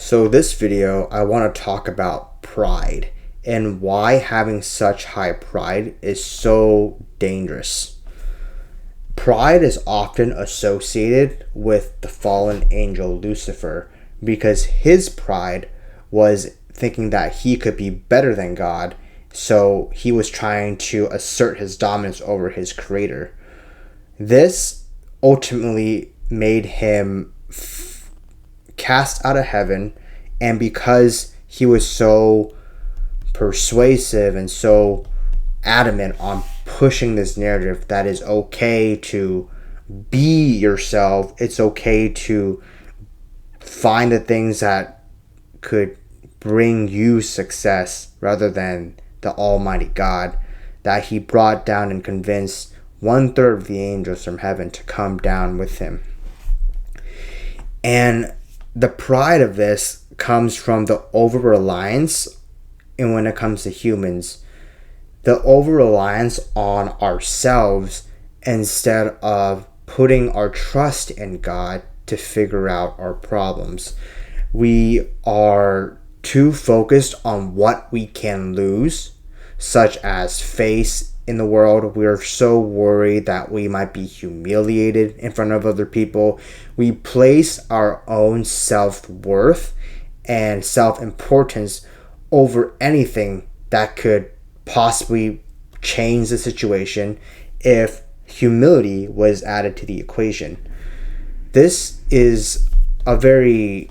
So this video, I want to talk about pride and why having such high pride is so dangerous. Pride is often associated with the fallen angel Lucifer because his pride was thinking that he could be better than God, so he was trying to assert his dominance over his creator. This ultimately made him cast out of heaven, and because he was so persuasive and so adamant on pushing this narrative that it's okay to be yourself, it's okay to find the things that could bring you success rather than the Almighty God, that he brought down and convinced 1/3 of the angels from heaven to come down with him. And the pride of this comes from the over-reliance, and when it comes to humans, the over-reliance on ourselves instead of putting our trust in God to figure out our problems. We are too focused on what we can lose, such as face in the world. We're so worried that we might be humiliated in front of other people. We place our own self-worth and self-importance over anything that could possibly change the situation if humility was added to the equation. This is a very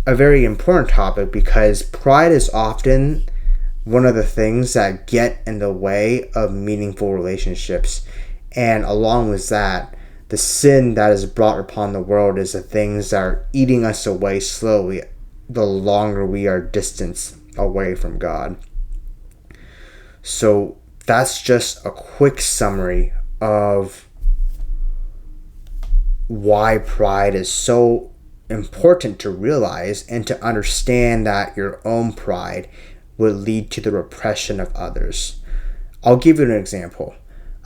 important topic because pride is often one of the things that get in the way of meaningful relationships. And along with that, the sin that is brought upon the world is the things that are eating us away slowly the longer we are distanced away from God. So that's just a quick summary of why pride is so important to realize and to understand that your own pride would lead to the repression of others. I'll give you an example.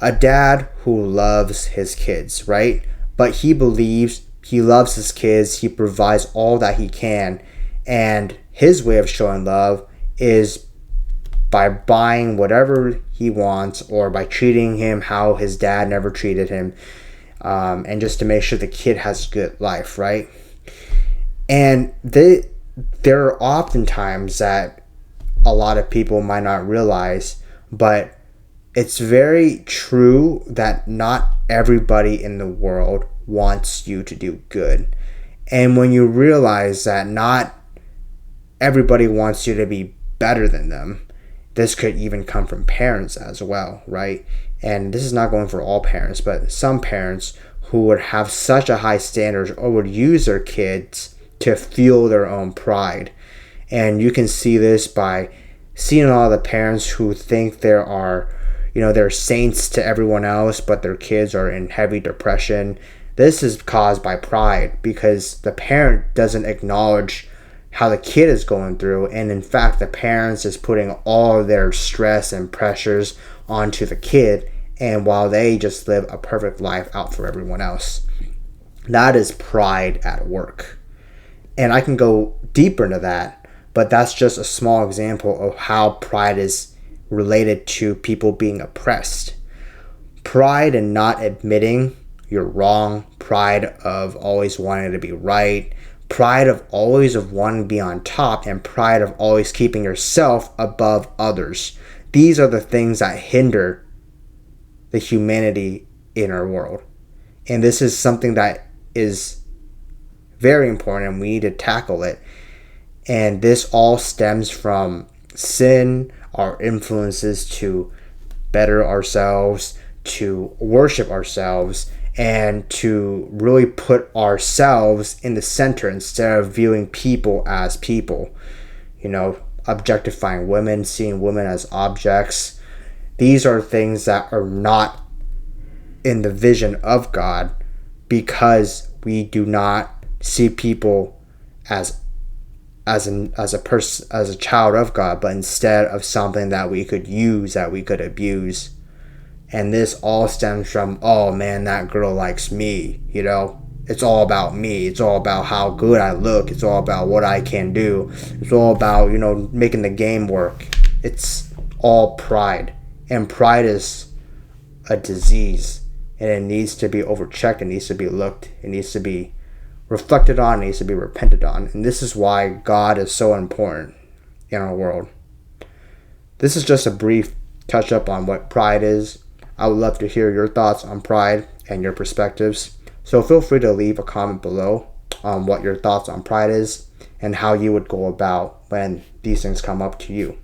A dad who loves his kids, right? But he believes he loves his kids, he provides all that he can, and his way of showing love is by buying whatever he wants or by treating him how his dad never treated him, and just to make sure the kid has a good life, right? And there are often times that a lot of people might not realize, but it's very true that not everybody in the world wants you to do good. And when you realize that not everybody wants you to be better than them, this could even come from parents as well, right? And this is not going for all parents, but some parents who would have such a high standard or would use their kids to fuel their own pride. And you can see this by seeing all the parents who think they're saints to everyone else, but their kids are in heavy depression. This is caused by pride because the parent doesn't acknowledge how the kid is going through, and in fact the parents is putting all of their stress and pressures onto the kid, and while they just live a perfect life out for everyone else. That is pride at work. And I can go deeper into that, but that's just a small example of how pride is related to people being oppressed. Pride in not admitting you're wrong, pride of always wanting to be right, pride of always wanting to be on top, and pride of always keeping yourself above others. These are the things that hinder the humanity in our world. And this is something that is very important, and we need to tackle it. And this all stems from sin, our influences to better ourselves, to worship ourselves, and to really put ourselves in the center instead of viewing people as people. Objectifying women, seeing women as objects. These are things that are not in the vision of God because we do not see people as a person, as a child of God, but instead of something that we could use, that we could abuse. And this all stems from, oh man, that girl likes me, it's all about me. It's all about how good I look. It's all about what I can do. It's all about, making the game work. It's all pride. And pride is a disease. And it needs to be overchecked. It needs to be looked. It needs to be reflected on. It needs to be repented on. And this is why God is so important in our world. This is just a brief touch up on what pride is. I would love to hear your thoughts on pride and your perspectives. So feel free to leave a comment below on what your thoughts on pride is and how you would go about when these things come up to you.